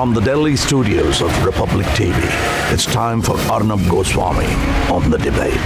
From the Delhi studios of Republic TV, it's time for Arnab Goswami on The Debate.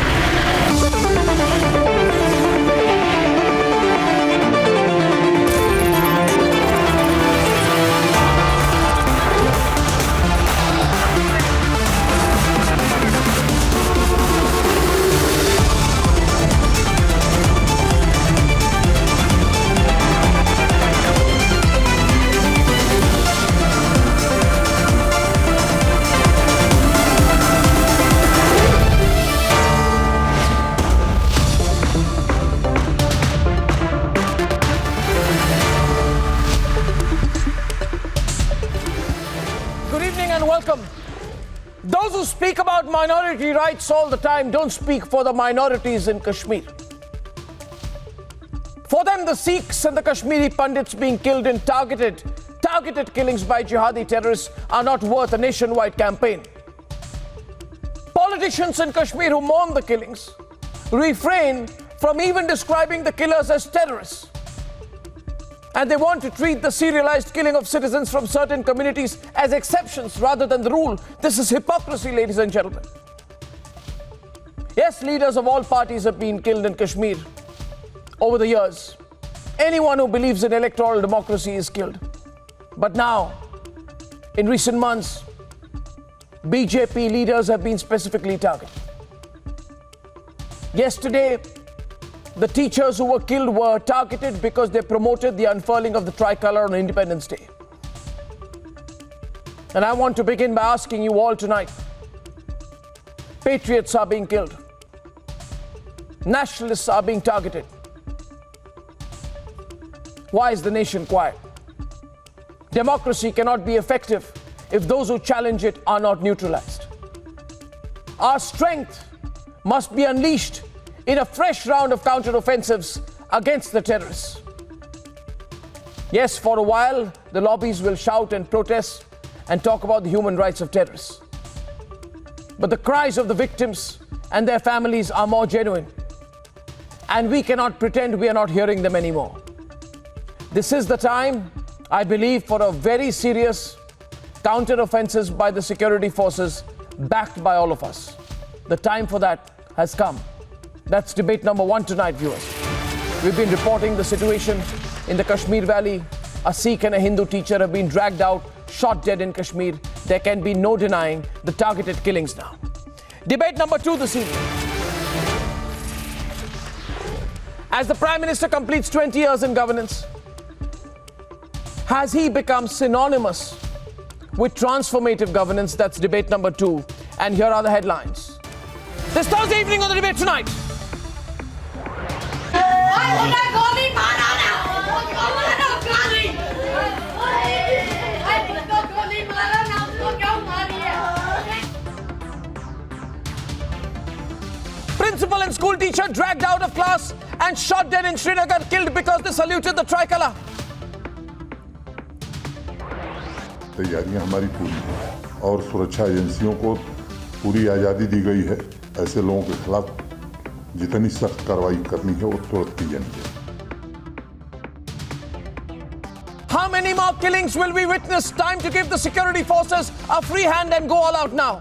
Welcome. Those who speak about minority rights all the time don't speak for the minorities in Kashmir. For them, the Sikhs and the Kashmiri Pandits being killed in targeted killings by jihadi terrorists are not worth a nationwide campaign. Politicians in Kashmir who mourn the killings refrain from even describing the killers as terrorists. And they want to treat the serialized killing of citizens from certain communities as exceptions rather than the rule. This is hypocrisy, ladies and gentlemen. Yes, leaders of all parties have been killed in Kashmir over the years. Anyone who believes in electoral democracy is killed. But now, in recent months, BJP leaders have been specifically targeted. Yesterday, the teachers who were killed were targeted because they promoted the unfurling of the tricolour on Independence Day. And I want to begin by asking you all tonight, patriots are being killed. Nationalists are being targeted. Why is the nation quiet? Democracy cannot be effective if those who challenge it are not neutralized. Our strength must be unleashed in a fresh round of counter-offensives against the terrorists. Yes, for a while, the lobbies will shout and protest and talk about the human rights of terrorists. But the cries of the victims and their families are more genuine. And we cannot pretend we are not hearing them anymore. This is the time, I believe, for a very serious counter-offensives by the security forces, backed by all of us. The time for that has come. That's debate number one tonight, viewers. We've been reporting the situation in the Kashmir Valley. A Sikh and a Hindu teacher have been dragged out, shot dead in Kashmir. There can be no denying the targeted killings now. Debate number two this evening. As the Prime Minister completes 20 years in governance, has he become synonymous with transformative governance? That's debate number two. And here are the headlines. This Thursday evening on The Debate Tonight. Principal and school teacher dragged out of class and shot dead in Srinagar, killed because they saluted the tricolour. तैयारियां हमारी पूरी हैं और सुरक्षा एजेंसियों को पूरी आज़ादी दी गई है। ऐसे लोगों के खिलाफ जितनी सख्त कार्रवाई करनी है वो तुरंत की जानी है। How many more killings will we witness? Time to give the security forces a free hand and go all out now.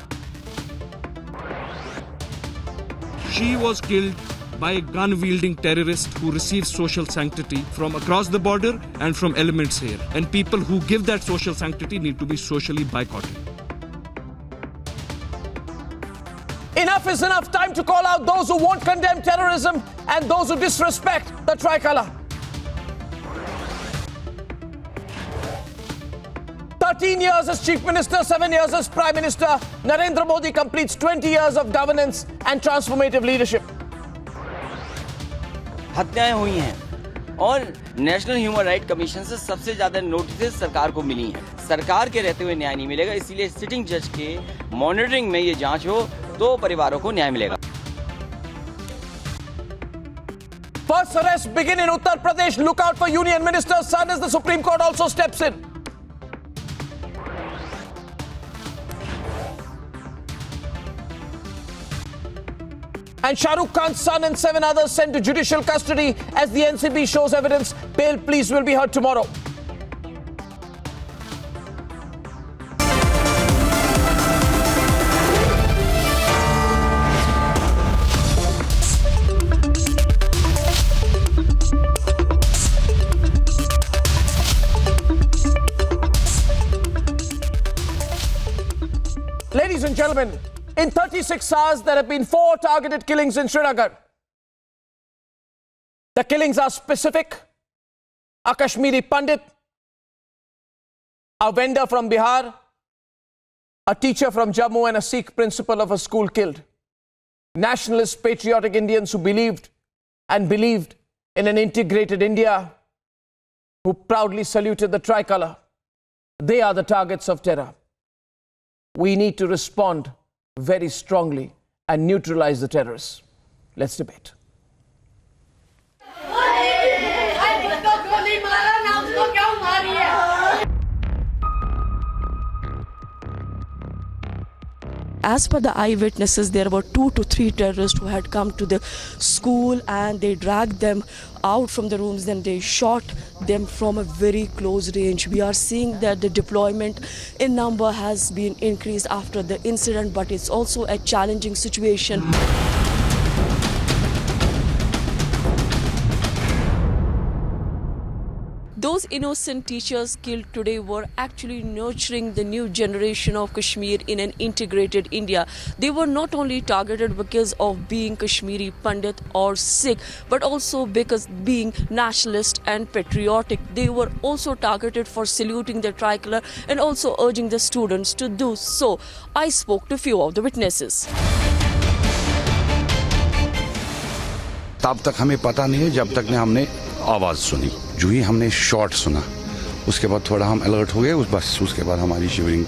She was killed by a gun-wielding terrorist who receives social sanctity from across the border and from elements here. And people who give that social sanctity need to be socially boycotted. Enough is enough. Time to call out those who won't condemn terrorism and those who disrespect the tricolour. 13 years as Chief Minister, 7 years as Prime Minister, Narendra Modi completes 20 years of governance and transformative leadership. हत्याएं हुई हैं और national human right commission से सबसे ज्यादा notice सरकार को मिली हैं। सरकार के रहते हुए न्याय नहीं मिलेगा, इसीलिए सिटिंग जज के मॉनिटरिंग में ये जांच हो तो परिवारों को न्याय मिलेगा। First arrests begin in Uttar Pradesh. Look out for Union Minister's son as the Supreme Court also steps in. And Shah Rukh Khan's son and 7 others sent to judicial custody as the NCB shows evidence. Bail pleas will be heard tomorrow. and gentlemen, in 36 hours, there have been 4 targeted killings in Srinagar. The killings are specific. A Kashmiri Pandit, a vendor from Bihar, a teacher from Jammu, and a Sikh principal of a school killed. Nationalist, patriotic Indians who believed in an integrated India, who proudly saluted the tricolour. They are the targets of terror. We need to respond very strongly and neutralize the terrorists. Let's debate. As per the eyewitnesses, there were 2 to 3 terrorists who had come to the school and they dragged them out from the rooms, then they shot them from a very close range. We are seeing that the deployment in number has been increased after the incident, but it's also a challenging situation. Those innocent teachers killed today were actually nurturing the new generation of Kashmir in an integrated India. They were not only targeted because of being Kashmiri Pandit or Sikh, but also because being nationalist and patriotic. They were also targeted for saluting the tricolour and also urging the students to do so. I spoke to few of the witnesses. तब तक हमें पता नहीं है जब तक ने हमने आवाज़ सुनी। जो ही हमने शॉट सुना उसके बाद थोड़ा हम अलर्ट हो गए। बस उसके बाद हमारी शिवरिंग,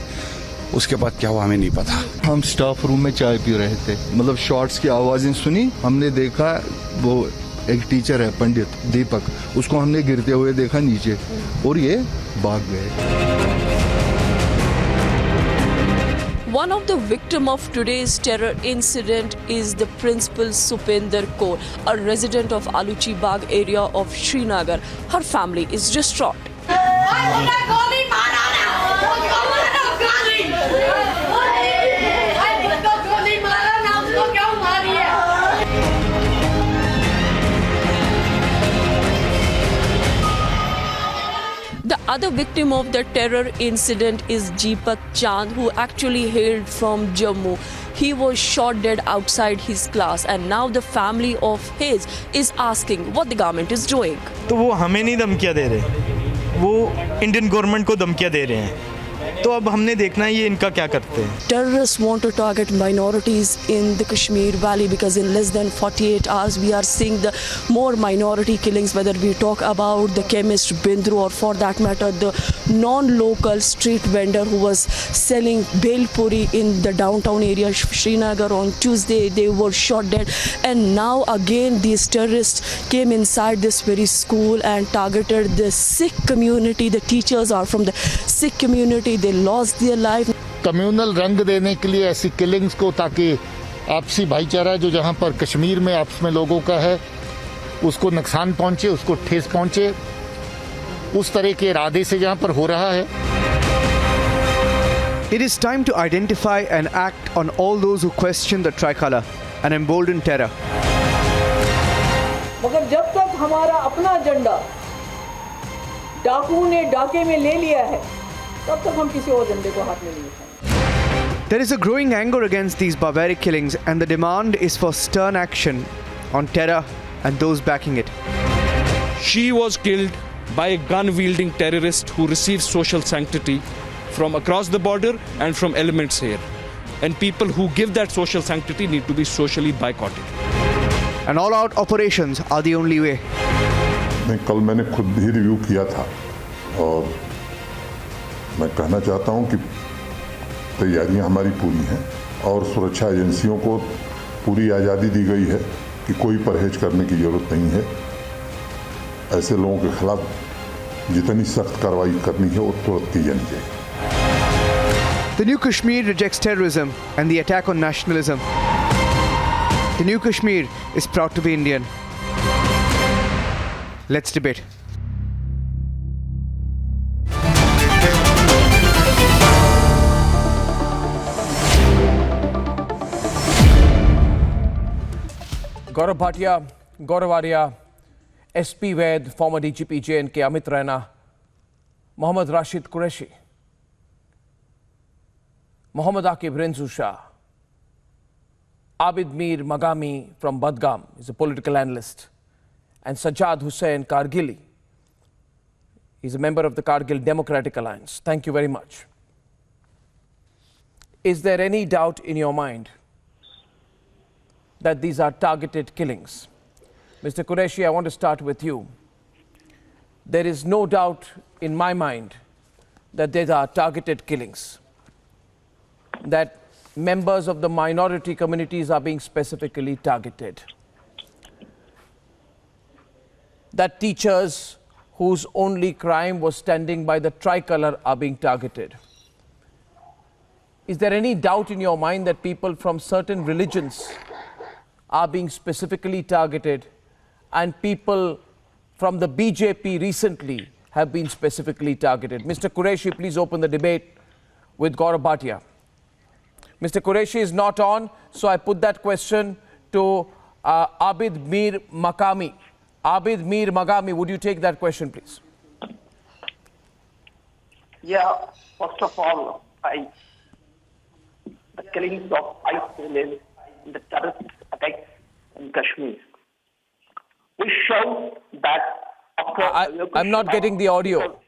उसके बाद क्या हुआ हमें नहीं पता। हम स्टाफ रूम में चाय पी रहे थे, मतलब शॉट्स की आवाज़ें सुनी, हमने देखा वो एक टीचर है पंडित दीपक, उसको हमने गिरते हुए देखा नीचे और ये भाग गए। One of the victims of today's terror incident is the principal Supinder Kaur, a resident of Aluchi Bagh area of Srinagar. Her family is distraught. The other victim of the terror incident is Jeepak Chand, who actually hailed from Jammu. He was shot dead outside his class, and now the family of his is asking what the government is doing. तो वो हमें नहीं धमकियाँ दे रहे, वो Indian government को धमकियाँ दे रहे हैं। तो अब हमने देखना है ये इनका क्या करते हैं। Terrorists want to target minorities in the Kashmir Valley because in less than 48 hours we are seeing the more minority killings, whether we talk about the chemist Bindru or for that matter the non-local street vendor who was selling bhel puri in the downtown area Srinagar on Tuesday. They were shot dead, and now again these terrorists came inside this very school and targeted the Sikh community. The teachers are from the Sikh community. They lost their life. Communal रंग देने के लिए ऐसी killings को, ताकि आपसी भाईचारा जो जहां पर कश्मीर में आपस में लोगों का है उसको नुकसान पहुंचे, उसको ठेस पहुंचे, उस तरह के इरादे से जहां पर हो रहा है। It is time to identify and act on all those who question the tricolour and embolden terror. मगर जब तक हमारा अपना एजेंडा डाकू ने डाके में ले लिया है, तब तक हम किसी और एजेंडे को हाथ में नहीं उठाएंगे। There is a growing anger against these barbaric killings, and the demand is for stern action on terror and those backing it. She was killed by a gun-wielding terrorist who received social sanctity from across the border and from elements here. And people who give that social sanctity need to be socially boycotted. And all-out operations are the only way. कल मैंने खुद भी review किया था और मैं कहना चाहता हूं कि तैयारियां हमारी पूरी हैं और सुरक्षा एजेंसियों को पूरी आज़ादी दी गई है कि कोई परहेज करने की ज़रूरत नहीं है। ऐसे लोगों के खिलाफ जितनी सख्त कार्रवाई करनी है वो तुरंत की जानी चाहिए। The new Kashmir rejects terrorism and the attack on nationalism. The new Kashmir is proud to be Indian. Let's debate. Gaurav Bhatia, Gaurav Arya, SP Ved, former DGP J&K Amit Raina, Mohammad Rashid Qureshi. Muhammad Aqib Renzu Shah, Abid Mir Magami from Badgam is a political analyst, and Sajjad Hussain Kargili, he's a member of the Kargil Democratic Alliance. Thank you very much. Is there any doubt in your mind that these are targeted killings? Mr. Qureshi, I want to start with you. There is no doubt in my mind that these are targeted killings, that members of the minority communities are being specifically targeted, that teachers whose only crime was standing by the tricolor are being targeted. Is there any doubt in your mind that people from certain religions are being specifically targeted, and people from the BJP recently have been specifically targeted? Mr. Qureshi, please open the debate with Gaurav Bhatia. Mr. Qureshi is not on, so I put that question to Abid Mir Makami. Abid Mir Magami, would you take that question, please? Yeah, first of all, the killings of ISIL, the terrorist attacks in Kashmir, we show that I'm not getting the audio.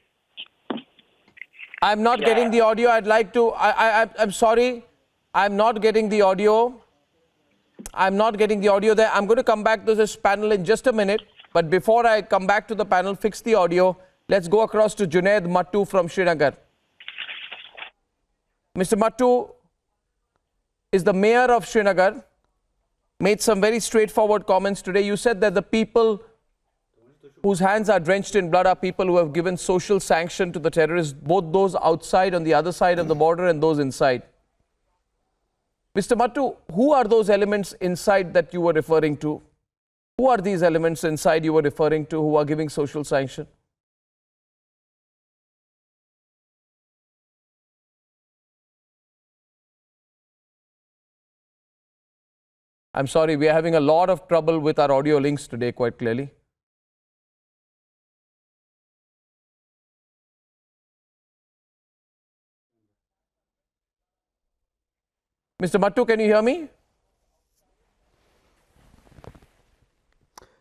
I'm not getting the audio. I'd like to, I'm sorry. I'm not getting the audio. I'm not getting the audio there. I'm going to come back to this panel in just a minute. But before I come back to the panel, fix the audio, let's go across to Junaid Mattu from Srinagar. Mr. Mattu is the mayor of Srinagar, made some very straightforward comments today. You said that the people whose hands are drenched in blood are people who have given social sanction to the terrorists, both those outside on the other side of the border and those inside. Mr. Mattu, who are those elements inside that you were referring to? Who are these elements inside you were referring to who are giving social sanction? I'm sorry, we are having a lot of trouble with our audio links today, quite clearly. Mr. Mattu, can you hear me?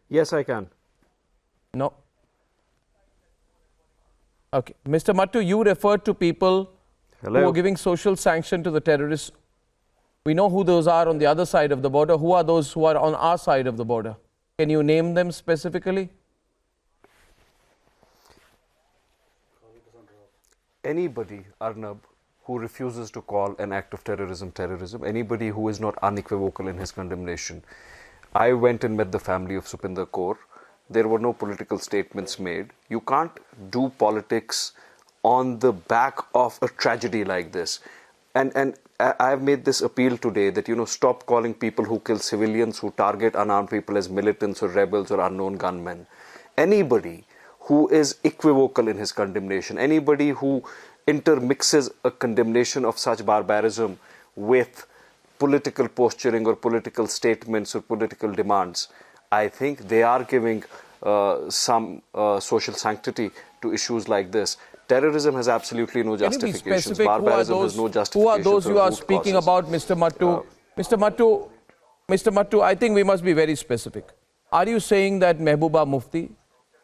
Yes, I can. No. Okay. Mr. Mattu, you referred to people who are giving social sanction to the terrorists. We know who those are on the other side of the border. Who are those who are on our side of the border? Can you name them specifically? Anybody, Arnab, who refuses to call an act of terrorism terrorism, anybody who is not unequivocal in his condemnation. I went and met the family of Supinder Kaur. There were no political statements made. You can't do politics on the back of a tragedy like this. And I have made this appeal today that, stop calling people who kill civilians, who target unarmed people as militants or rebels or unknown gunmen. Anybody who is equivocal in his condemnation, anybody who intermixes a condemnation of such barbarism with political posturing or political statements or political demands, I think they are giving some social sanctity to issues like this. Terrorism has absolutely no justifications. Barbarism has no justifications. Who are those you are speaking about, Mr. Mattu? Mr. Mattu, I think we must be very specific. Are you saying that Mehbooba Mufti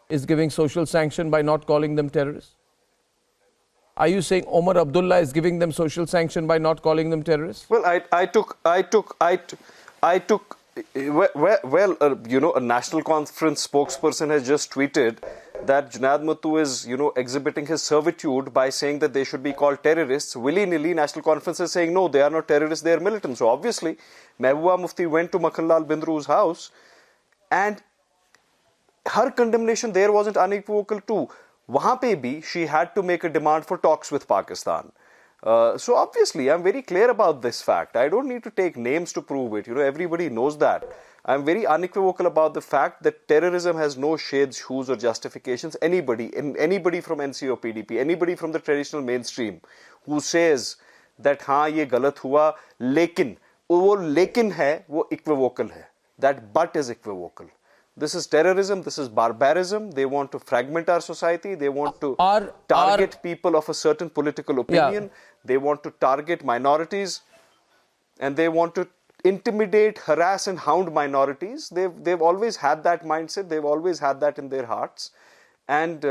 is giving social sanction by not calling them terrorists? Are you saying Omar Abdullah is giving them social sanction by not calling them terrorists? Well, I took a National Conference spokesperson has just tweeted that Junaid Mattu is, exhibiting his servitude by saying that they should be called terrorists. Willy-nilly, National Conference is saying, no, they are not terrorists, they are militants. So obviously, Mehbooba Mufti went to Makhanlal Bindru's house and her condemnation there wasn't unequivocal too. Wahan pe bhi, she had to make a demand for talks with Pakistan. So obviously, I'm very clear about this fact. I don't need to take names to prove it. Everybody knows that. I'm very unequivocal about the fact that terrorism has no shades, hues or justifications. Anybody from NC or PDP, anybody from the traditional mainstream who says that हाँ ये गलत हुआ, लेकिन वो लेकिन है, वो equivocal है. That but is equivocal. This is terrorism, this is barbarism. They want to fragment our society. They want to target people of a certain political opinion. They want to target minorities. And they want to intimidate, harass and hound minorities. They've always had that mindset. They've always had that in their hearts. And,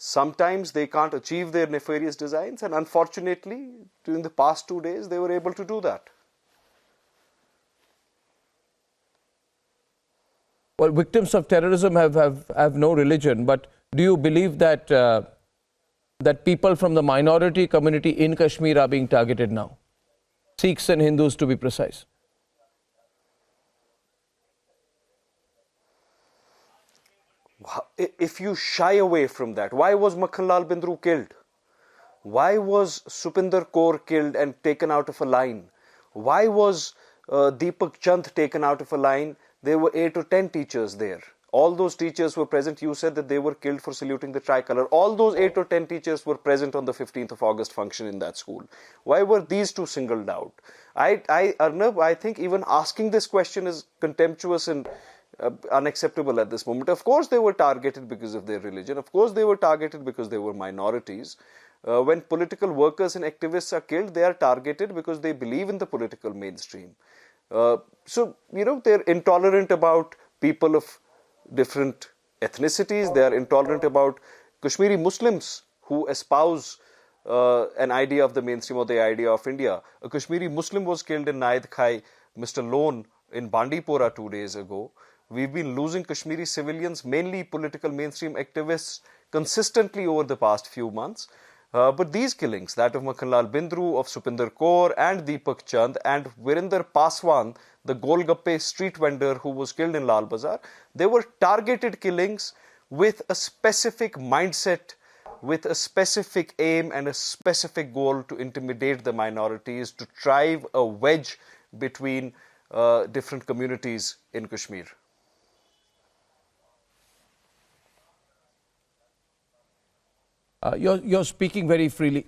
sometimes they can't achieve their nefarious designs. And unfortunately, during the past 2 days, they were able to do that. Well, victims of terrorism have no religion, but do you believe that that people from the minority community in Kashmir are being targeted now? Sikhs and Hindus, to be precise. If you shy away from that, why was Makhanlal Bindru killed? Why was Supinder Kaur killed and taken out of a line? Why was Deepak Chand taken out of a line? There were 8 or 10 teachers there. All those teachers were present. You said that they were killed for saluting the tricolour. All those 8 or 10 teachers were present on the 15th of August function in that school. Why were these two singled out? Arnab, I think even asking this question is contemptuous and unacceptable at this moment. Of course they were targeted because of their religion. Of course they were targeted because they were minorities. When political workers and activists are killed, they are targeted because they believe in the political mainstream. So, they're intolerant about people of different ethnicities. They are intolerant about Kashmiri Muslims who espouse an idea of the mainstream or the idea of India. A Kashmiri Muslim was killed in Naid Khai, Mr. Lone, in Bandipora 2 days ago. We've been losing Kashmiri civilians, mainly political mainstream activists, consistently over the past few months. But these killings, that of Makhanlal Bindru, of Supinder Kaur and Deepak Chand and Virinder Paswan, the Golgappe street vendor who was killed in Lal Bazar, they were targeted killings with a specific mindset, with a specific aim and a specific goal to intimidate the minorities, to drive a wedge between different communities in Kashmir. You're speaking very freely.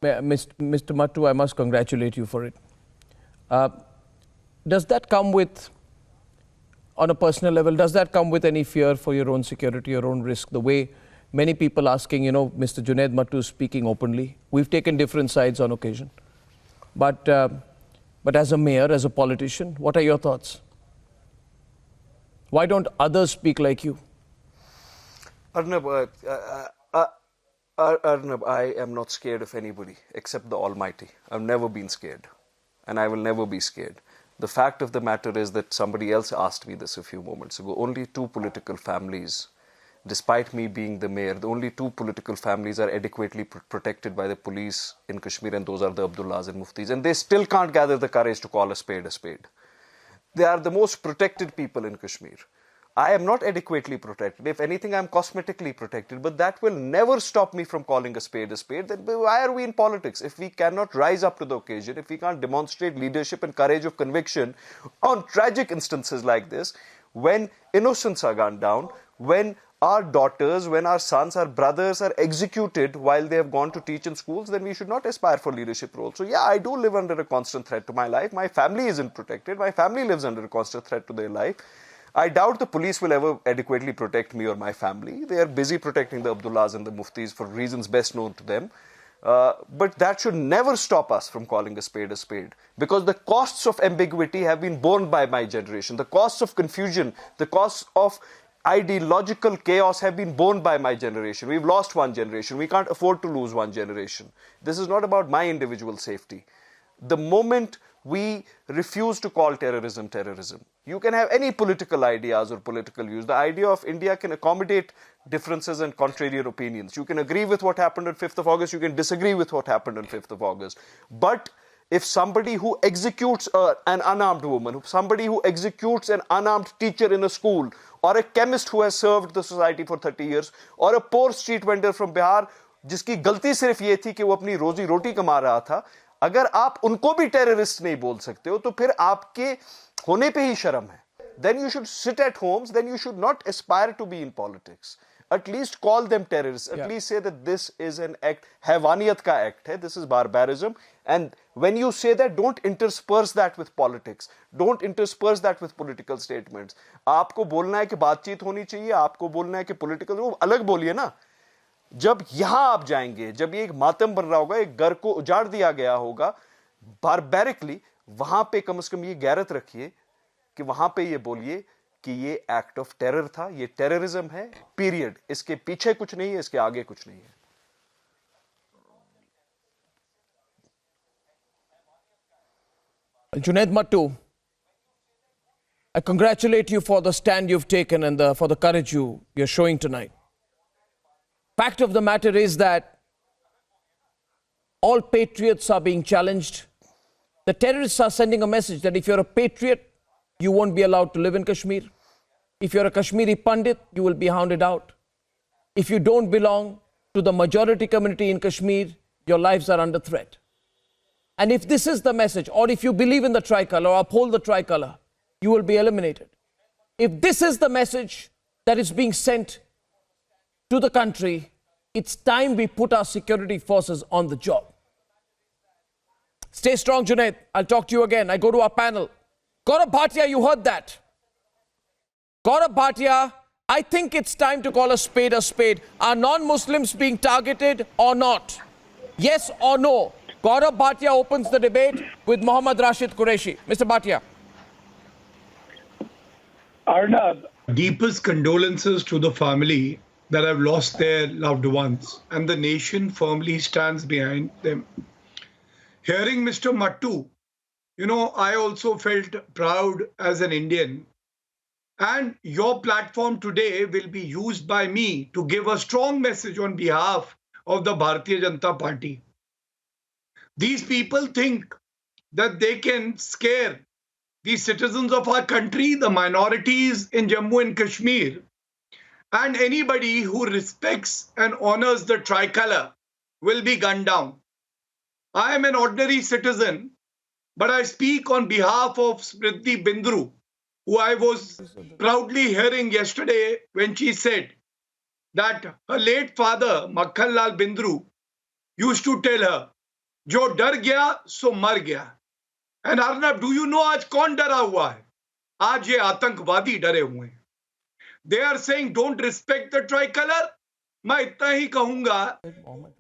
Mr. Mattu, I must congratulate you for it. Does that come with, on a personal level, does that come with any fear for your own security, your own risk? The way many people asking, Mr. Junaid Mattu is speaking openly. We've taken different sides on occasion. But as a mayor, as a politician, what are your thoughts? Why don't others speak like you? Arnab, I am not scared of anybody except the Almighty. I've never been scared and I will never be scared. The fact of the matter is that somebody else asked me this a few moments ago. Only 2 political families, despite me being the mayor, the only 2 political families are adequately protected by the police in Kashmir, and those are the Abdullahs and Muftis. And they still can't gather the courage to call a spade a spade. They are the most protected people in Kashmir. I am not adequately protected. If anything, I am cosmetically protected. But that will never stop me from calling a spade a spade. Then why are we in politics? If we cannot rise up to the occasion, if we can't demonstrate leadership and courage of conviction on tragic instances like this, when innocents are gunned down, when our daughters, when our sons, our brothers are executed while they have gone to teach in schools, then we should not aspire for leadership roles. So yeah, I do live under a constant threat to my life. My family isn't protected. My family lives under a constant threat to their life. I doubt the police will ever adequately protect me or my family. They are busy protecting the Abdullahs and the Muftis for reasons best known to them. But that should never stop us from calling a spade, because the costs of ambiguity have been borne by my generation. The costs of confusion, the costs of ideological chaos have been borne by my generation. We've lost one generation. We can't afford to lose one generation. This is not about my individual safety. The moment we refuse to call terrorism terrorism, you can have any political ideas or political views. The idea of India can accommodate differences and contrarian opinions. You can agree with what happened on 5th of August, you can disagree with what happened on 5th of August. But if somebody who executes an unarmed woman, somebody who executes an unarmed teacher in a school, or a chemist who has served the society for 30 years, or a poor street vendor from Bihar, जिसकी गलती सिर्फ ये थी कि वो अपनी रोजी रोटी कमा रहा था, अगर आप उनको भी टेररिस्ट नहीं बोल सकते हो तो फिर आपके होने पे ही शर्म है. Then you should sit at homes, then you should not aspire to be in politics. at least call them terrorists. At least say that this is an act, हैवानियत का act है, this is barbarism. And when you say that, don't intersperse that with politics. Don't intersperse that with political statements. आपको बोलना है कि बातचीत होनी चाहिए, आपको बोलना है कि political, वो अलग बोलिए ना. जब यहां आप जाएंगे, जब ये एक मातम बन रहा होगा, एक घर को उजाड़ दिया गया होगा, बारबैरिकली, वहां पे कम से कम ये गैरत रखिए कि वहां पे ये बोलिए कि ये एक्ट ऑफ टेरर था, ये टेररिज्म है, पीरियड. इसके पीछे कुछ नहीं है, इसके आगे कुछ नहीं है. Junaid Mattu, I congratulate you for the stand you've taken and for the courage you're showing tonight. Fact of the matter is that all patriots are being challenged. The terrorists are sending a message that if you're a patriot, you won't be allowed to live in Kashmir. If you're a Kashmiri Pandit, you will be hounded out. If you don't belong to the majority community in Kashmir, your lives are under threat. And if this is the message, or if you believe in the tricolour or uphold the tricolour, you will be eliminated. If this is the message that is being sent to the country, it's time we put our security forces on the job. Stay strong, Junaid. I'll talk to you again. I go to our panel. Gaurav Bhatia, you heard that. Gaurav Bhatia, I think it's time to call a spade a spade. Are non-Muslims being targeted or not? Yes or no? Gaurav Bhatia opens the debate with Mohammad Rashid Qureshi. Mr. Bhatia. Arnab, deepest condolences to the family that have lost their loved ones, and the nation firmly stands behind them. Hearing Mr. Mattu, you know, I also felt proud as an Indian. And your platform today will be used by me to give a strong message on behalf of the Bharatiya Janata Party. These people think that they can scare the citizens of our country, the minorities in Jammu and Kashmir, and anybody who respects and honors the tricolour will be gunned down. I am an ordinary citizen, but I speak on behalf of Smriti Bindru, who I was proudly hearing yesterday when she said that her late father, Makhan Lal Bindru, used to tell her, "Jo dar gaya, so mar gaya." And Arnab, do you know aaj kaun dara hua hai? Aaj ye आतंकवादी डरे हुए हैं. They are saying don't respect the tricolour. मैं इतना ही कहूंगा,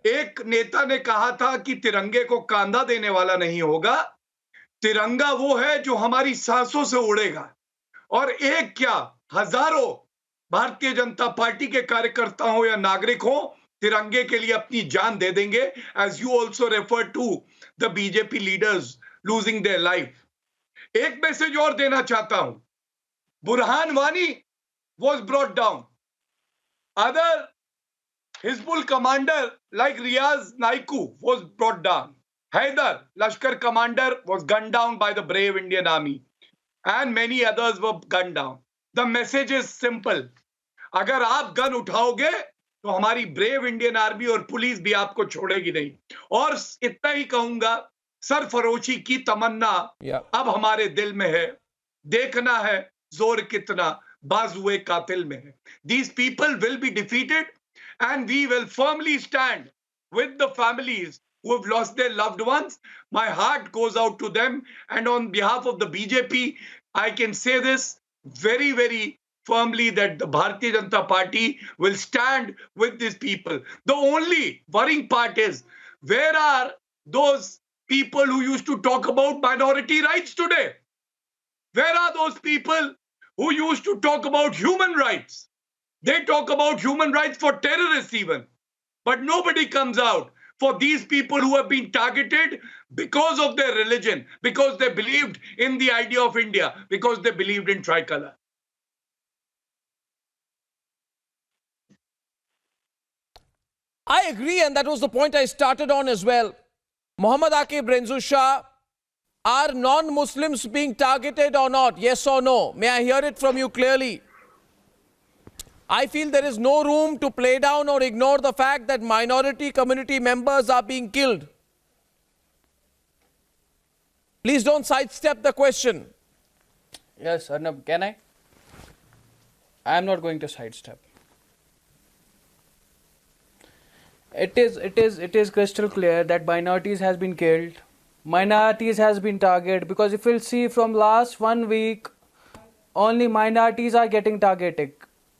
एक नेता ने कहा था कि तिरंगे को कांधा देने वाला नहीं होगा. तिरंगा वो है जो हमारी सांसों से उड़ेगा. और एक क्या, हजारों भारतीय जनता पार्टी के कार्यकर्ता हो या नागरिक हो, तिरंगे के लिए अपनी जान दे देंगे. As you also refer to the BJP leaders losing their life. एक मैसेज और देना चाहता हूं. Burhan Wani was brought down. Other Hizbul commander like Riaz Naiku was brought down. Haidar, Lashkar commander, was gunned down by the brave Indian army. And many others were gunned down. The message is simple. अगर आप gun उठाओगे तो हमारी brave Indian army और police भी आपको छोड़ेगी नहीं. और इतना ही कहूंगा, सरफरोशी की तमन्ना अब हमारे दिल में है. देखना है जोर कितना बाजुए कातिल में है. These people will be defeated and we will firmly stand with the families who have lost their loved ones. My heart goes out to them, and on behalf of the BJP, I can say this very, very firmly that the Bharatiya Janata Party will stand with these people. The only worrying part is, where are those people who used to talk about minority rights today? Where are those people who used to talk about human rights? They talk about human rights for terrorists even. But nobody comes out for these people who have been targeted because of their religion, because they believed in the idea of India, because they believed in tricolour. I agree, and that was the point I started on as well. Mohammad Aqib Renzu Shah, are non-Muslims being targeted or not? Yes or no? May I hear it from you clearly? I feel there is no room to play down or ignore the fact that minority community members are being killed. Please don't sidestep the question. Yes, Arnab, can I? I am not going to sidestep. It is crystal clear that minorities has been killed. Minorities has been targeted, because if you'll see from last 1 week, only minorities are getting targeted.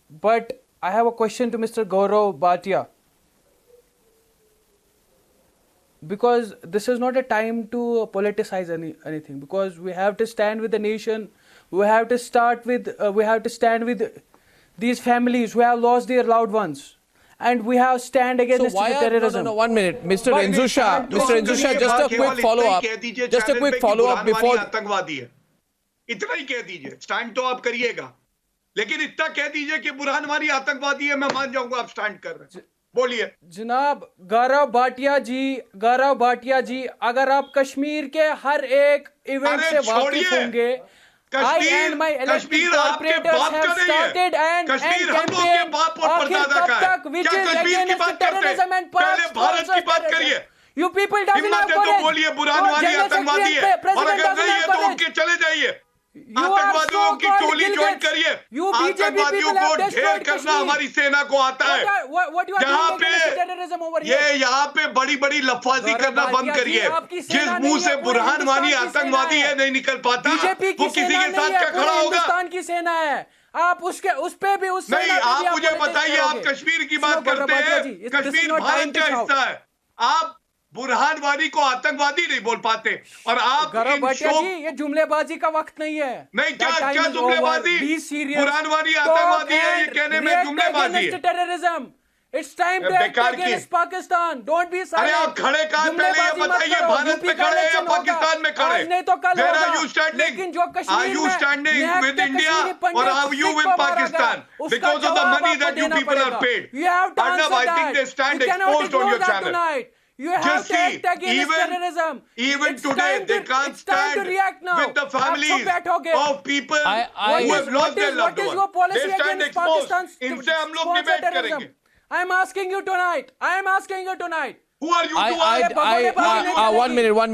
But I have a question to Mr. Gaurav Bhatia, because this is not a time to politicize anything, because we have to stand with the nation. We have to stand with these families who have lost their loved ones, and we have stand against terrorism. No, 1 minute, Mr. Renzusha, just a quick follow-up. Just a quick follow-up before. आतंकवादी है, इतना ही कह दीजिए, stand तो आप करिएगा, लेकिन इतना कह दीजिए कि बुरहान वानी आतंकवादी है, मैं मान जाऊंगा आप स्टैंड कर रहे हैं। बोलिए जनाब गौरव भाटिया जी, अगर आप कश्मीर के हर एक इवेंट से वाकिफ होंगे, I and my elected corporators have started and campaign आखिर कब तक, which is against terrorism and terrorism. You people doesn't have courage. बोलिए बुरहान वानी आतंकवादी है, और अगर नहीं है तो उनके चले जाइए, आतंकवादियों की टोली ज्वाइन करिए। आतंकवादियों को ढेर करना हमारी सेना को आता है। यहाँ पे बड़ी बड़ी लफाजी करना बंद करिए। जिस मुंह से बुरहान वानी आतंकवादी है नहीं निकल पाता, वो किसी के साथ क्या खड़ा होगा? हिंदुस्तान की सेना है, आप उस पे भी उस नहीं, आप मुझे बताइए, आप कश्मीर की बात करते हैं, कश्मीर भारत का हिस्सा है, आप बुरहान वानी को आतंकवादी नहीं बोल पाते, और आप ये जुमलेबाजी का वक्त नहीं है। नहीं, क्या जुमलेबाजी? बुरहान वानी आतंकवादी है ये कहने में जुमलेबाजी है। Terrorism, it's time to act against Pakistan, don't be silent. अरे आप खड़े कहां, पहले ये बताइए, भारत में खड़े हैं या पाकिस्तान में खड़े? नहीं तो कल होगा। लेकिन जो कश्मीर में, are you standing with India or are you with Pakistan because of the money that you people are paid? Arnab, I think they stand exposed on your channel. You have to act against terrorism. Even today, they can't stand with the families of people who have lost their loved ones. They stand exposed. इनसे हम लोग debate करेंगे. I am asking you tonight. Who are you to 1 minute.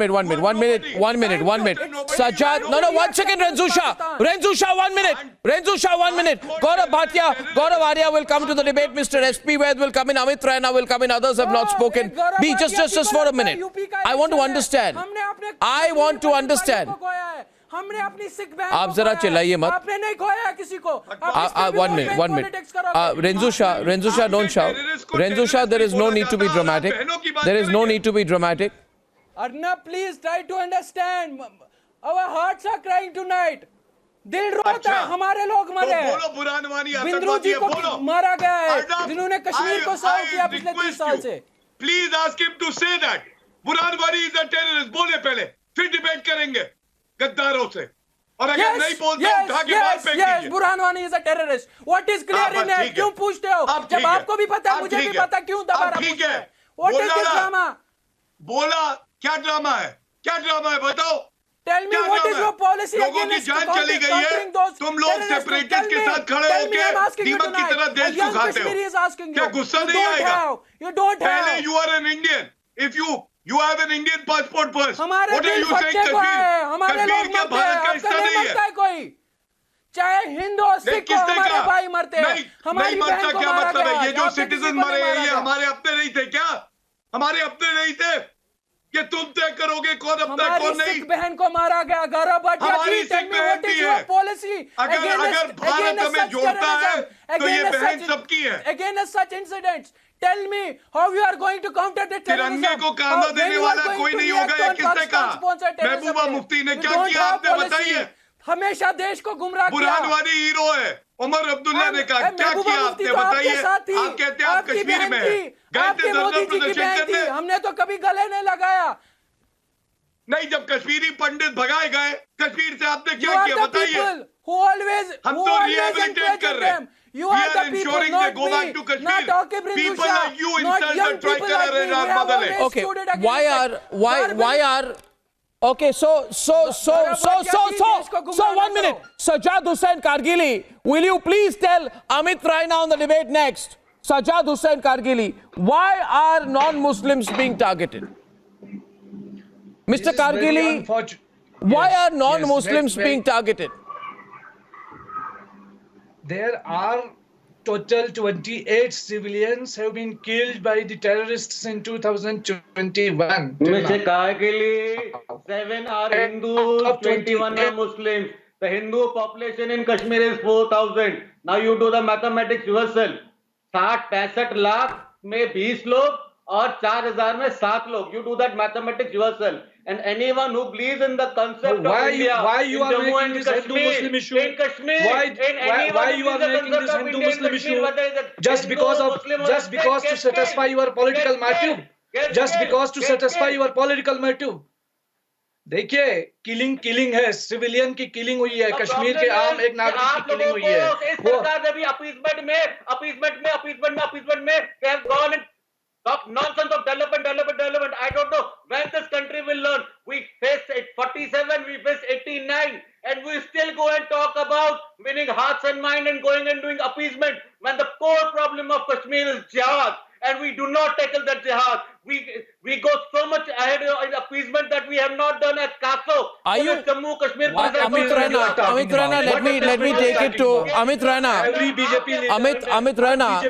Sajjad, no, 1 second, Renzusha, 1 minute. Gaurav Bhatia, Gaurav Arya will come to the debate. Mr. SP Vaid will come in. Amit Raina will come in. Others have not spoken. Be just for a minute. I want to understand. हमने अपनी सिख बहन आप जरा चिल्लाइए मत। आपने नहीं खोया किसी को। 1 minute. Renzusha, don't shout. Renzusha, there is no need to be dramatic. Arnab, please try to understand. Our hearts are crying tonight. दिल रोता है, हमारे लोग मरे हैं। बिंद्रू जी को मारा गया है, जिन्होंने कश्मीर को सर्व किया पिछले 30 साल से। Please ask him to say that. Burhan Wani is a terrorist. बोले पहले, फिर डिबेट करेंगे गद्दारों से, और अगर नहीं बोलते उठा के बाहर फेंक दीजिए। Burhan Wani is a terrorist. What is clear in it? क्यों पूछते हो जब आपको भी पता है, मुझे भी पता, क्यों दोबारा पूछते हो? What is this drama? बोला क्या ड्रामा है बताओ। Tell me what is your policy against लोगों की जान चली गई है, तुम लोग सेपरेटिस्ट के साथ खड़े होकर दीमक की तरह देश को खाते हो। क्या गुस्सा नहीं आएगा? You don't have. पहले you are an Indian, if you have an Indian passport first. हमारे What are you saying? Kashmir क्या भारत का हिस्सा नहीं है? कोई चाहे हिंदू और सिख हो, हमारे भाई मरते हैं। नहीं मरता क्या मतलब है? ये जो सिटीजन मरे हैं ये हमारे अपने नहीं थे क्या? हमारे अपने नहीं थे कि तुम तय करोगे कौन अपना कौन नहीं? सिख बहन को मारा गया। गौरव भाटिया, हमारी सिख बहन भी है। पॉलिसी अगर भारत हमें जोड़ता है तो ये बहन सबकी है। Against such incidents, tell me how you are going to counter the terrorism. तिरंगे को कांधा देने वाला कोई नहीं होगा, ये किसने कहा? महबूबा मुफ्ती ने क्या किया आपने बताइए? हमेशा देश को गुमराह किया। बुरहान वानी हीरो है। उमर अब्दुल्ला ने कहा क्या किया आपने बताइए? आप कहते हैं आप कश्मीर में हैं, गए थे धरना प्रदर्शन करने? हमने तो कभी गले नहीं लगाया। नहीं, जब कश्मीरी पंडित भगाए गए कश्मीर से आपने क्या किया बताइए? हम तो रिहेबिलिटेट कर रहे हैं। You are the people, not me. Not Dr. People like you insult the tricolor in our motherland. Okay, why are okay, so 1 minute. Sajjad Hussain Kargili, will you please tell Amit Raina on the debate next? Sajjad Hussain Kargili, why are non-Muslims being targeted? Mr. Kargili, why are non-Muslims being targeted? There are total 28 civilians have been killed by the terrorists in 2021. Technically, 7 are Hindus, 21 are Muslims. The Hindu population in Kashmir is 4,000. Now you do the mathematics yourself. 60-65 lakh में 20 लोग और 4,000 में 7 लोग. You do that mathematics yourself. And anyone who believes in the concept of India, why you in are Jammu making and this Kashmir, Hindu-Muslim issue? in Kashmir, Why you are making this Hindu-Muslim issue? Just because to satisfy your political motive? Just because to satisfy your political motive? देखिए, killing है, civilian की killing हुई है, कश्मीर के आम एक नागरिक की किलिंग हुई है. अपीसमेंट में government talk nonsense of development. I don't know when this country will learn. We faced 47, we faced 89, and we still go and talk about winning hearts and minds and going and doing appeasement when the core problem of Kashmir is jihad, and we do not tackle that jihad. We go so much ahead in appeasement that we have not done at Kaso. Are you Jammu Kashmir? Amit Raina, let me take it to Amit Raina. Amit Raina.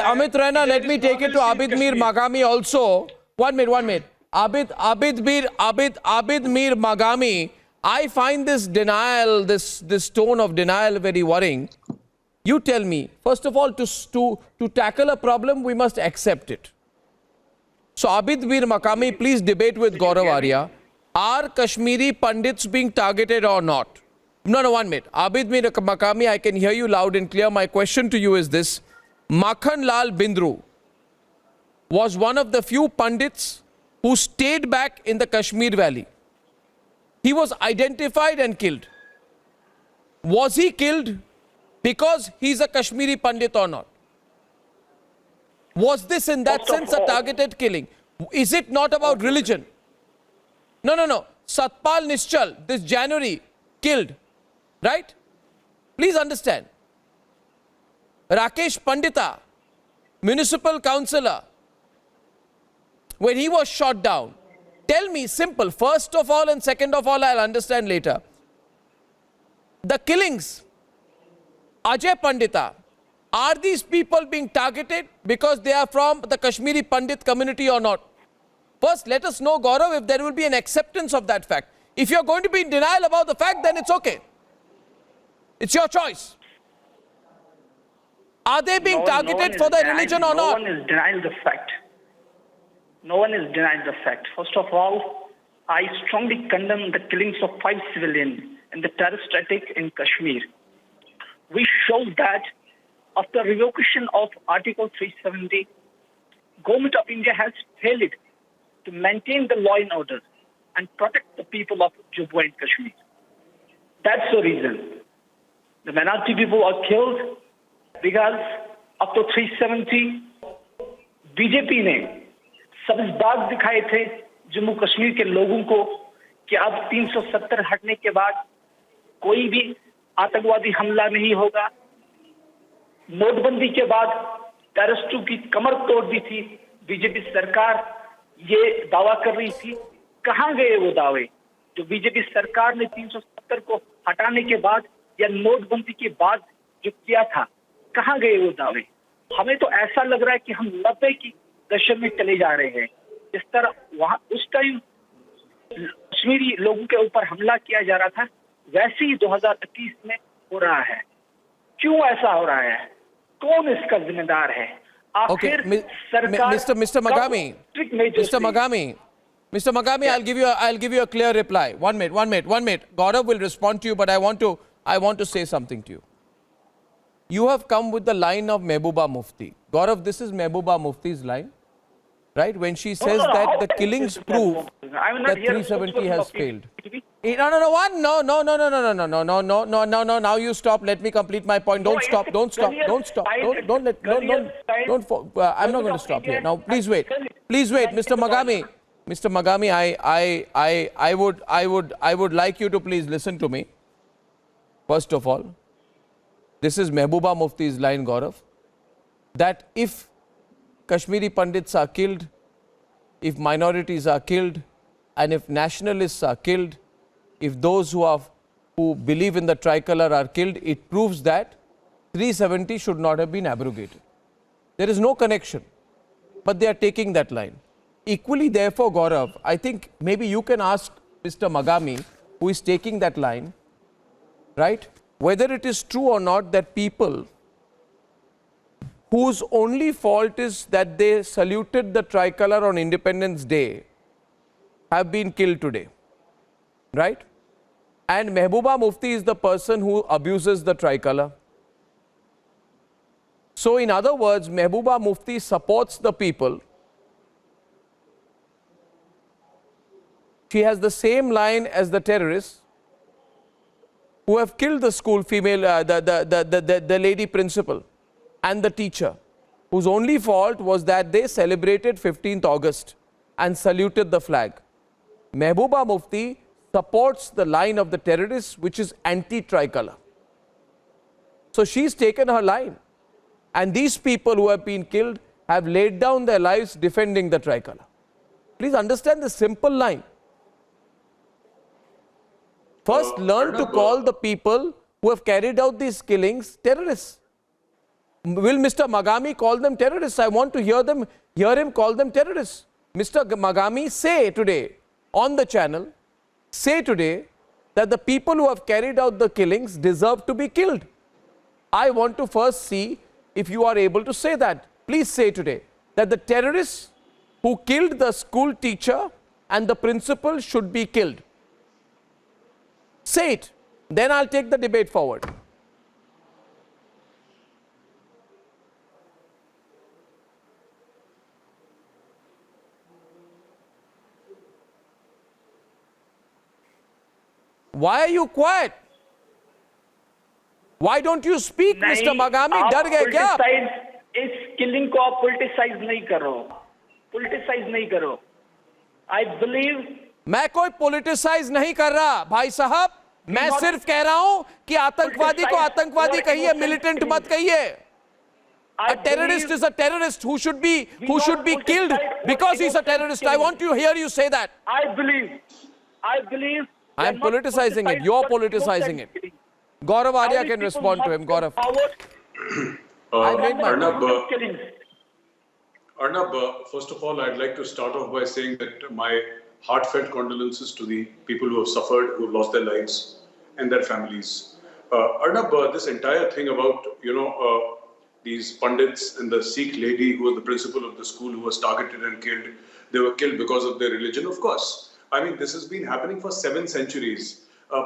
Amit Raina, let me take it to Abid Mir Magami also. One minute. Abid Mir Magami. I find this denial, this tone of denial very worrying. You tell me, first of all, to tackle a problem, we must accept it. So, Abid Mir Makami, please debate with Gaurav Arya. Are Kashmiri Pandits being targeted or not? No, 1 minute. Abid Mir Makami, I can hear you loud and clear. My question to you is this. Makhan Lal Bindru was one of the few Pandits who stayed back in the Kashmir Valley. He was identified and killed. Was he killed because he's a Kashmiri Pandit or not? Was this in that sense a targeted killing? Is it not about religion? No. Satpal Nischal, this January, killed. Right? Please understand. Rakesh Pandita, municipal councillor, when he was shot down, tell me, simple, first of all and second of all, I'll understand later. The killings, Ajay Pandita, are these people being targeted because they are from the Kashmiri Pandit community or not? First, let us know, Gaurav, if there will be an acceptance of that fact. If you're going to be in denial about the fact, then it's okay. It's your choice. Are they being targeted for their religion or not? No one is denying the fact. No one is denying the fact. First of all, I strongly condemn the killings of 5 civilians in the terrorist attack in Kashmir. We show that after revocation of Article 370, Government of India has failed to maintain the law and order and protect the people of Jammu and Kashmir. That's the reason. The minority people are killed because after 370, BJP ने सब्ज बाग दिखाए थे जम्मू कश्मीर के लोगों को कि अब 370 हटने के बाद कोई भी आतंकवादी हमला नहीं होगा। नोटबंदी के बाद टेररिस्टों की कमर तोड़ दी थी बीजेपी सरकार, ये दावा कर रही थी। कहां गए वो दावे जो बीजेपी सरकार ने 370 को हटाने के बाद या नोटबंदी के बाद जो किया था? कहां गए वो दावे? हमें तो ऐसा लग रहा है कि हम 90 की दशक में चले जा रहे हैं। इस तरह वहां उस टाइम कश्मीरी लोगों के ऊपर हमला किया जा रहा था, वैसे ही 2021 में हो रहा है। क्यों ऐसा हो रहा है? कौन इसका जिम्मेदार है? आखिर सरकार Mr. Magami, yeah. I'll give you a clear reply. One minute. Gaurav will respond to you, but I want to say something to you. You have come with the line of Mehbooba Mufti. Gaurav, this is Mehbooba Mufti's line, right? When she says that the killings prove that 370 has failed. No. Now you stop. Let me complete my point. Don't stop. I'm not going to stop here. Now, please wait, Mr. Magami. Mr. Magami, I would like you to please listen to me. First of all, this is Mehbooba Mufti's line, Gaurav, that if Kashmiri Pandits are killed, if minorities are killed, and if nationalists are killed, if those who believe in the tricolor are killed, it proves that 370 should not have been abrogated. There is no connection, but they are taking that line. Equally, therefore, Gaurav, I think maybe you can ask Mr. Magami, who is taking that line, right, whether it is true or not that people whose only fault is that they saluted the tricolor on Independence Day have been killed today, right? And Mehbooba Mufti is the person who abuses the tricolor. So in other words, Mehbooba Mufti supports the people. She has the same line as the terrorists who have killed the school female, the lady principal and the teacher, whose only fault was that they celebrated 15th August and saluted the flag. Mehbooba Mufti supports the line of the terrorists, which is anti-tricolor. So she's taken her line. And these people who have been killed have laid down their lives defending the tricolor. Please understand the simple line. First, learn to call the people who have carried out these killings terrorists. Will Mr. Magami call them terrorists? I want to hear him call them terrorists. Mr. Magami, say today on the channel, say today that the people who have carried out the killings deserve to be killed. I want to first see if you are able to say that. Please say today that the terrorists who killed the school teacher and the principal should be killed. Say it. Then I'll take the debate forward. Why are you quiet? Why don't you speak, Mr. Magami? डर गए क्या आप? इस killing को आप politicize नहीं करो. Politicize नहीं करो. I believe. मैं कोई politicize नहीं कर रहा, भाई साहब. मैं सिर्फ कह रहा हूं कि आतंकवादी को आतंकवादी कहिए, militant मत कहिए. A terrorist is a terrorist who should be killed because he's a terrorist. I want to hear you say that. I believe. I am politicizing it. You're politicizing it. Gaurav Arya can respond to him. Gaurav. Arnab, first of all, I'd like to start off by saying that my heartfelt condolences to the people who have suffered, who have lost their lives and their families. Arnab, this entire thing about, these pundits and the Sikh lady who was the principal of the school who was targeted and killed, they were killed because of their religion, of course. I mean, this has been happening for 7 centuries.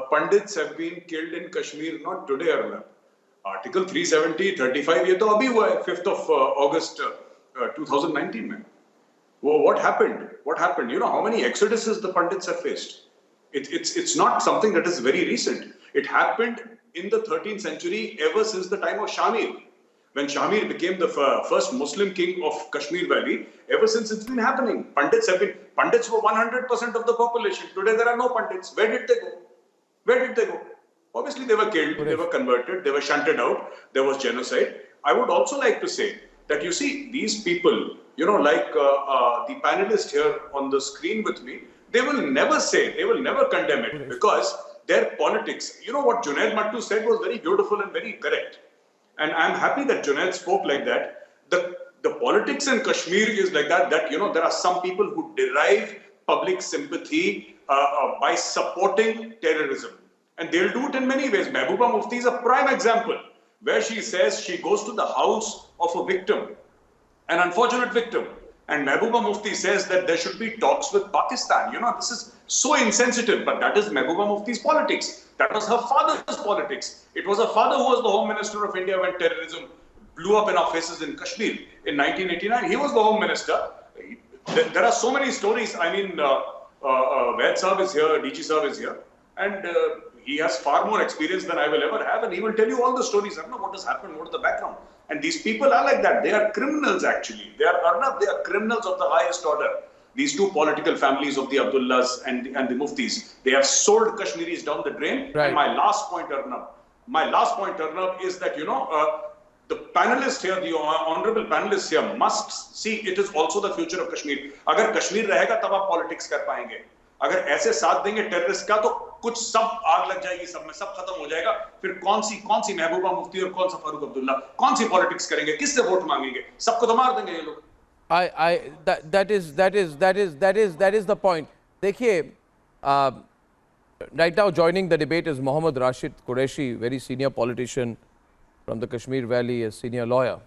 Pundits have been killed in Kashmir, not today, Arnab. Article 370, 35, ये तो अभी हुआ है, 5th of August 2019 में. Well, what happened? What happened? You know how many exoduses the pundits have faced? It's not something that is very recent. It happened in the 13th century, ever since the time of Shamir. When Shamir became the first Muslim king of Kashmir Valley, ever since it's been happening. Pundits were 100% of the population. Today there are no pundits. Where did they go? Where did they go? Obviously they were killed, they were converted, they were shunted out, there was genocide. I would also like to say that you see these people, like the panelist here on the screen with me, they will never condemn it because their politics, what Junaid Mattu said was very beautiful and very correct. And I'm happy that Junaid spoke like that. The politics in Kashmir is like that, there are some people who derive public sympathy by supporting terrorism. And they'll do it in many ways. Mehbooba Mufti is a prime example, where she says she goes to the house of a victim, an unfortunate victim. And Mehbooba Mufti says that there should be talks with Pakistan. This is so insensitive, but that is Mehbooba Mufti's politics. That was her father's politics. It was her father who was the Home Minister of India when terrorism blew up in our faces in Kashmir in 1989. He was the Home Minister. There are so many stories. I mean, Vaid Saab is here, DG Saab is here. And he has far more experience than I will ever have. And he will tell you all the stories. I don't know what has happened, what is the background. And these people are like that. They are criminals, actually. They are criminals of the highest order. These two political families of the Abdullahs and the Muftis, they have sold Kashmiris down the drain. Right. And my last point, Arnab, is that, the panelists here, the honorable panelists here must see it is also the future of Kashmir. Agar Kashmir rahega, tab aap politics kar payenge. अगर ऐसे साथ देंगे terrorist का तो कुछ सब आग लग जाएगी, सब में सब खत्म हो जाएगा। फिर कौन सी महबूबा मुफ्ती और कौन सा फारूक अब्दुल्ला कौन सी पॉलिटिक्स करेंगे, किससे वोट मांगेंगे? सबको तो मार देंगे ये लोग। That is the point. देखिए, right now joining the debate is Mohammad Rashid Qureshi, very senior politician from the Kashmir Valley, a senior lawyer,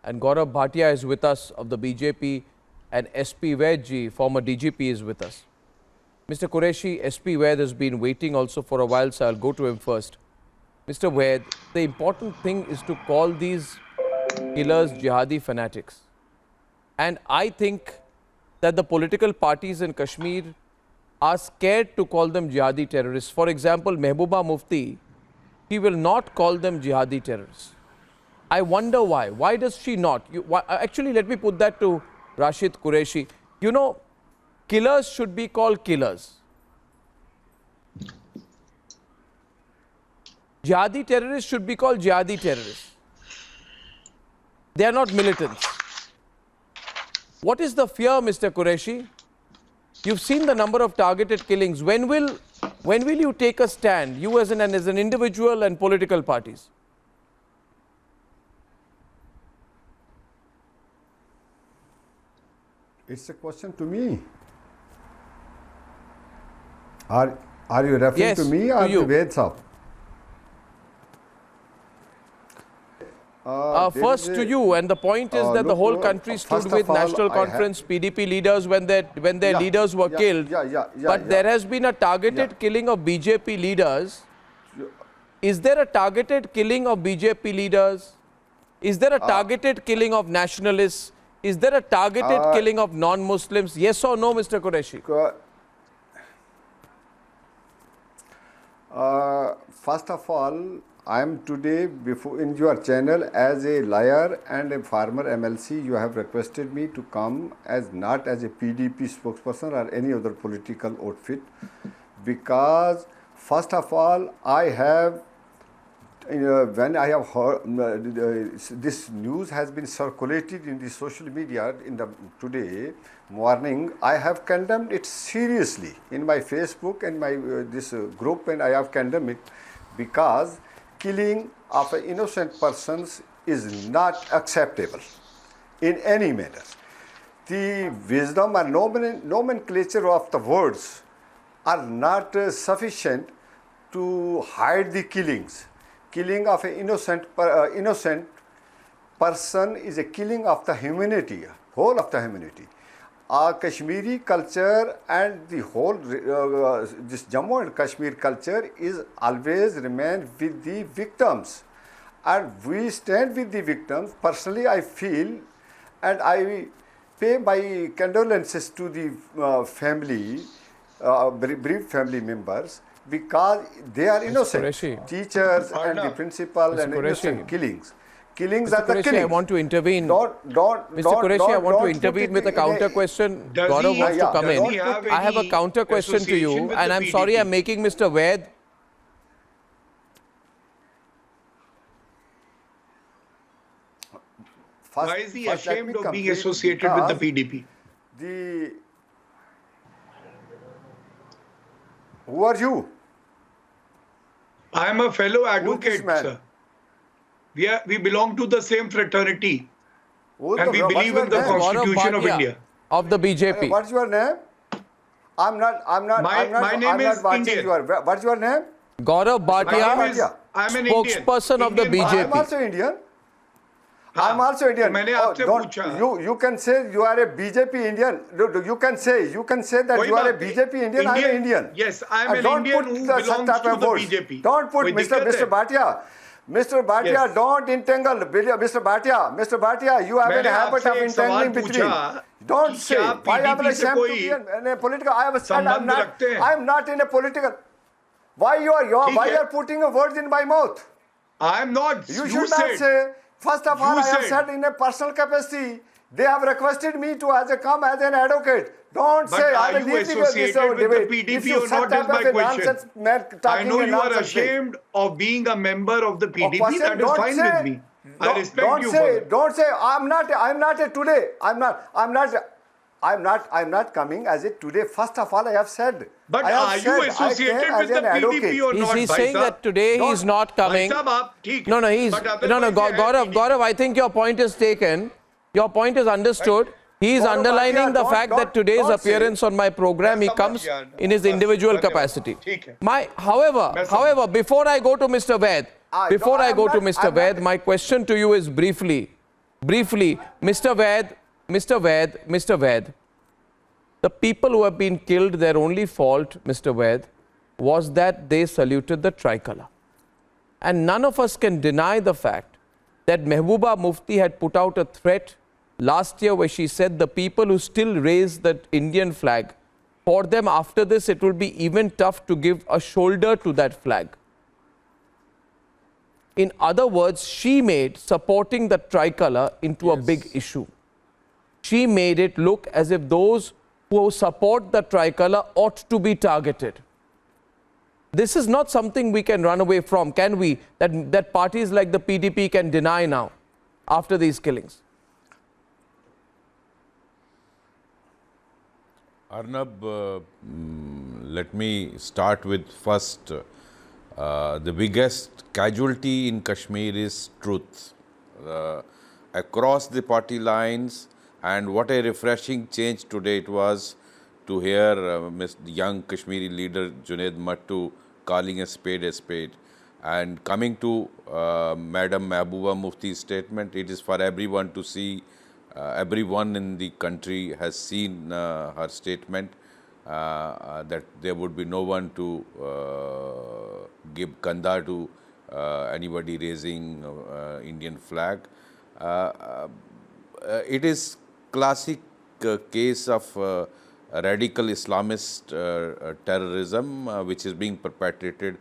and Gaurav Bhatia is with us of the BJP, and SP Vaid ji, former DGP, is with us. Mr. Qureshi, SP Vaid has been waiting also for a while, so I'll go to him first. Mr. Vaid, the important thing is to call these killers jihadi fanatics. And I think that the political parties in Kashmir are scared to call them jihadi terrorists. For example, Mehbooba Mufti, she will not call them jihadi terrorists. I wonder why. Why does she not? Actually, let me put that to Rashid Qureshi. You know, killers should be called killers. Jihadi terrorists should be called jihadi terrorists. They are not militants. What is the fear, Mr. Qureshi? You've seen the number of targeted killings. When will you take a stand, you as an individual and political parties? It's a question to me. Are you referring to me or to Vaid Sahab? First to you, and the point is that the whole country stood with National Conference PDP leaders when their leaders were killed. But there has been a targeted killing of BJP leaders. Is there a targeted killing of BJP leaders? Is there a targeted killing of nationalists? Is there a targeted killing of non-Muslims? Yes or no, Mr. Qureshi? First of all, I am today before in your channel as a lawyer and a former MLC. You have requested me to come not as a PDP spokesperson or any other political outfit, because first of all I have when I have heard this news has been circulated in the social media in the today morning, I have condemned it seriously in my Facebook and my this group, and I have condemned it because killing of innocent persons is not acceptable in any manner. The wisdom and nomenclature of the words are not sufficient to hide the killings. Killing of an innocent person is a killing of the humanity, whole of the humanity. Our Kashmiri culture and the whole this Jammu and Kashmir culture is always remain with the victims, and we stand with the victims. Personally, I feel, and I pay my condolences to the family, bereaved family members, because they are innocent. Teachers and the principal and innocent killings. Killings are the killings. I want to intervene. Mr. Qureshi, I want to intervene with a counter question. Gaurav wants to come in. I have a counter question to you, and I'm sorry I'm making Mr. Vaid. Why is he ashamed of being associated with the PDP? Who are you? I am a fellow advocate, sir. We belong to the same fraternity, and we believe in the Constitution of India. Of the BJP. What's your name? My name is Indian. What's your name? Gaurav Bhatia, spokesperson of the BJP. I'm also Indian. I'm also Indian. You can say you are a BJP Indian. You can say that you are a BJP Indian. I'm an Indian. Yes, I'm an Indian who belongs to the BJP. Don't put Mr. Bhatia. Mr. Bhatia, don't entangle. Mr. Bhatia, you have a habit of entangling between. Don't say. Why am I ashamed to be in a political? I have said I'm not in a political. Why you are putting words in my mouth? I'm not. You should not say. First of all, I have said in a personal capacity. They have requested me to come as an advocate. Don't say I will leave this debate. If you not is my question. I know you are ashamed of being a member of the PDP. That is fine with me. I respect you for that. Don't say I'm not a today. I'm not I'm not coming as it today. First of all, I have said. But I have are said, you associated with the PDP or not? He's saying that today he's not coming. No, Gaurav, I think your point is taken. Your point is understood. He is underlining the fact that today's appearance on my program, he comes in his individual capacity. However, before I go to Mr. Vaid, my question to you is briefly, Mr. Vaid, the people who have been killed, their only fault, Mr. Vaid, was that they saluted the tricolour. And none of us can deny the fact that Mehbooba Mufti had put out a threat last year where she said the people who still raise the Indian flag, for them after this it will be even tough to give a shoulder to that flag. In other words, she made supporting the tricolour into a big issue. She made it look as if those who support the tricolour ought to be targeted. This is not something we can run away from, can we? That parties like the PDP can deny now after these killings. Arnab, let me start with first. The biggest casualty in Kashmir is truth. Across the party lines, and what a refreshing change today it was to hear young Kashmiri leader Junaid Mattu calling a spade. And coming to Madam Mehbooba Mufti's statement, it is for everyone to see. Everyone in the country has seen her statement that there would be no one to give kanda to anybody raising Indian flag. It is classic case of radical Islamist terrorism which is being perpetrated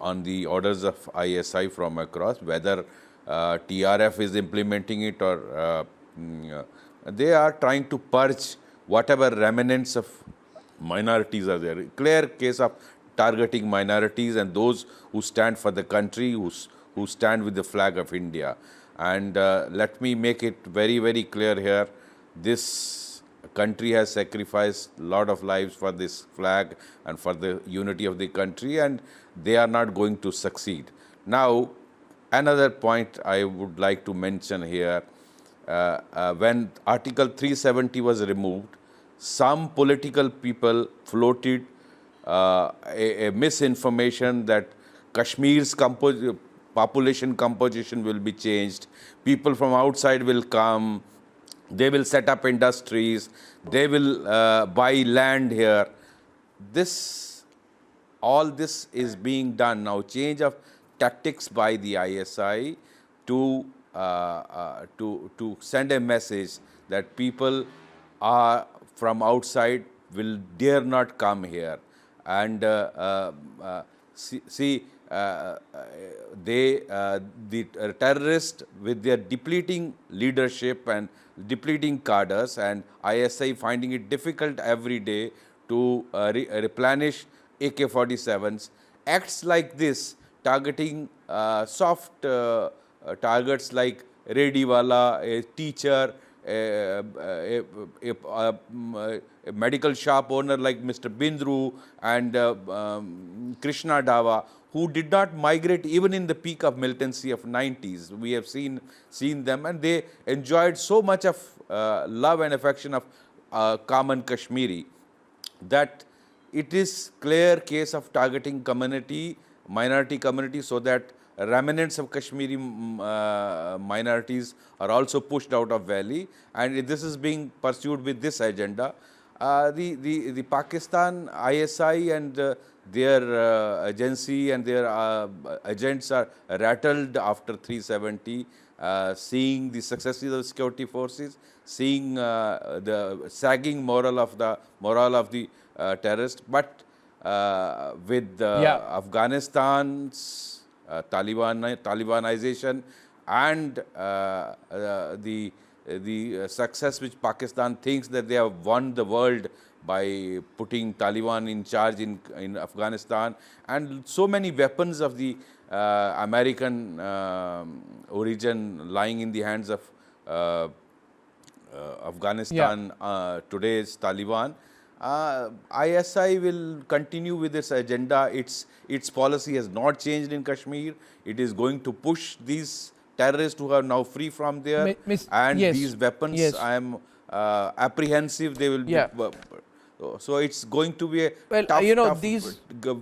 on the orders of ISI from across, whether TRF is implementing it or they are trying to purge whatever remnants of minorities are there. Clear case of targeting minorities and those who stand for the country, who stand with the flag of India. And let me make it very, very clear here. This country has sacrificed a lot of lives for this flag and for the unity of the country, and they are not going to succeed. Now, another point I would like to mention here, when Article 370 was removed, some political people floated a misinformation that Kashmir's population composition will be changed. People from outside will come. They will set up industries. They will buy land here. All this is being done now. Change of tactics by the ISI to send a message that people are from outside will dare not come here. And the terrorists with their depleting leadership and depleting cadres, and ISI finding it difficult every day to replenish AK-47s, acts like this, targeting soft targets like Rediwala, a teacher, a medical shop owner like Mr. Bindru, and Krishna Dawa, who did not migrate even in the peak of militancy of 90s. We have seen them, and they enjoyed so much of love and affection of common Kashmiri that it is clear case of targeting minority community, so that remnants of Kashmiri minorities are also pushed out of valley, and this is being pursued with this agenda. The Pakistan ISI and their agency and their agents are rattled after 370, seeing the successes of security forces, seeing the sagging morale of the terrorists, but with Afghanistan's Talibanization and the success which Pakistan thinks that they have won the world by putting Taliban in charge in Afghanistan, and so many weapons of the American origin lying in the hands of Afghanistan, today's Taliban, ISI will continue with its agenda. Its policy has not changed in Kashmir. It is going to push these terrorists who are now free from there and these weapons. I am apprehensive they will be. So it's going to be a tough, you know, tough these. time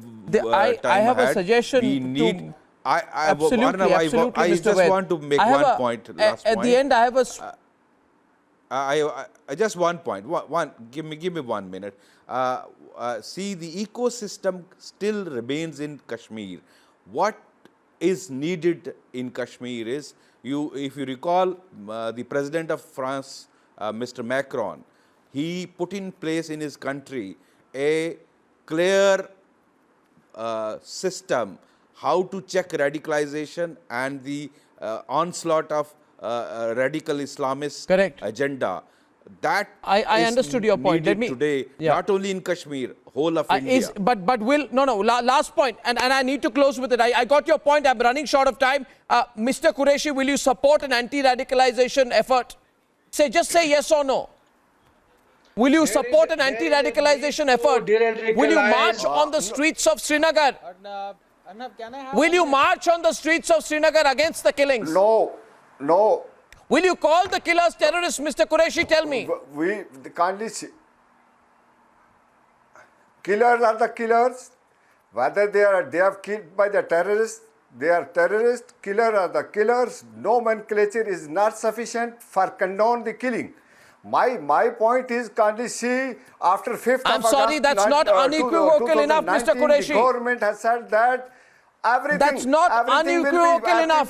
I have ahead. a suggestion. We need. Absolutely, I just want to make one point. Last at point. the end, I have a. I just one point. Give me 1 minute. See, the ecosystem still remains in Kashmir. What is needed in Kashmir is if you recall, the President of France, Mr. Macron, he put in place in his country a clear system how to check radicalization and the onslaught of radical Islamist agenda. That I understood your point. Let me today, not only in Kashmir, whole of India. But will last point, and I need to close with it. I got your point. I'm running short of time. Mr. Qureshi, will you support an anti-radicalization effort? Just say yes or no. Will you support an anti-radicalization effort? Will you march on the streets of Srinagar? Will you march on the streets of Srinagar against the killings? No. Will you call the killers terrorists, Mr. Qureshi? Tell me. We can't listen. Killers are the killers. Whether they are killed by the terrorists, they are terrorists. Killers are the killers. Nomenclature is not sufficient for condone the killing. My point is, can't you see after 5th I'm sorry, that's not unequivocal enough, Mr. Qureshi. The government has said that everything. That's not unequivocal enough.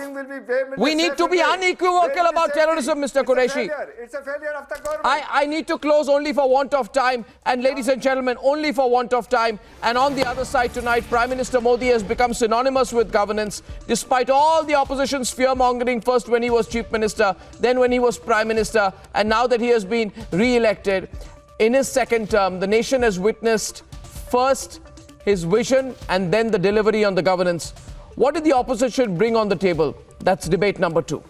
We need to be unequivocal about terrorism, Mr. Qureshi. It's a failure of the government. I need to close only for want of time. And ladies and gentlemen, only for want of time. And on the other side tonight, Prime Minister Modi has become synonymous with governance, despite all the opposition's fear-mongering, first when he was Chief Minister, then when he was Prime Minister, and now that he has been re-elected. In his second term, the nation has witnessed first his vision and then the delivery on the governance. What did the opposition bring on the table? That's debate number 2.